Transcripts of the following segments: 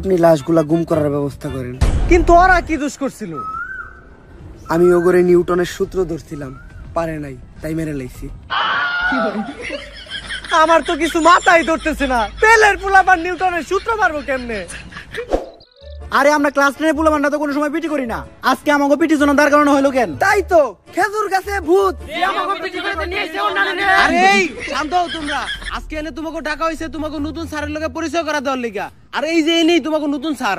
আপনি লাশগুলা গুম করার ব্যবস্থা করেন। কিন্তু ওরা কি দোষ করছিল? আমি ওগরে নিউটনের সূত্র ধরছিলাম, পারে নাই, তাই মেরে লাইছি। আমার তো কিছু মাথায় ধরতেছে না, পেলের পোলাপান নিউটনের সূত্র পারবো কেমনে? আরে আমরা ক্লাস 10 এর পোলাপানরা তো কোনো সময় পিটি করি না, আজকে আমাকে পিটি জন্য দাঁড় করানো হলো কেন? তাই তো খেজুর গাছে ভূত। আরে এই শান্ত হও তোমরা, আজকে এনে তোমাকে ডাকা হইছে তোমাকে নতুন স্যারের লগে পরিচয় করা দেওয়ার লিগা। আর এই যে এনেই তোমাকে নতুন স্যার।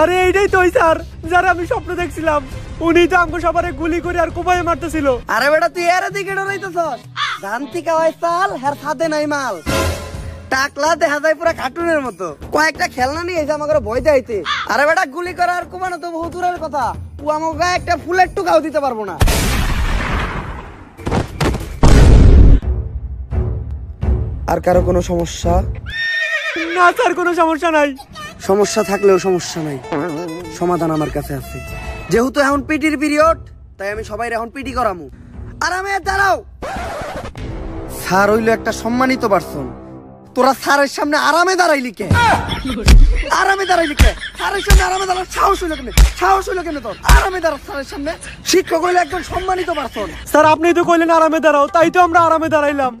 আরে এইটাই তো ওই স্যার যারা আমি স্বপ্ন দেখছিলাম, উনি তো আমাকে সবারে গুলি করে আর কোপায় মারতেছিল। আরে বেটা তুই এর দিকে ডরাইতেছস? জানতি কাওয়াই চাল হের সাথে নাই মাল। টাকলা দেখা যায় পুরা কার্টুনের মতো। কয়েকটা খেলনা নিয়ে এসে আমাকে ভয় দেখাইতে। আরে বেটা গুলি করা আর কোপানো তো বহু দূরের কথা। ও আমাকে গায়ে একটা ফুলের টুকাও দিতে পারবো না। আর কারো কোনো সমস্যা? না স্যার, কোনো সমস্যা নাই। সমস্যা থাকলেও সমস্যা নাই, সমাধান আমার কাছে আছে। যেহেতু এখন পিটির পিরিয়ড, তাই আমি সবাই এখন পিটি করামু। আরামে দাঁড়াও। স্যার হইলো একটা সম্মানিত পারসন, তোরা স্যারের সামনে আরামে দাঁড়াইলি কে? আরামে দাঁড়াইলি কে? স্যারের সামনে আরামে দাঁড়ার সাহস হইলো কেন? সাহস হইলো কেন তোর? আরামে দাঁড়া স্যারের সামনে। শিক্ষক হইলো একজন সম্মানিত পারসন। স্যার আপনি তো কইলেন আরামে দাঁড়াও, তাই তো আমরা আরামে দাঁড়াইলাম।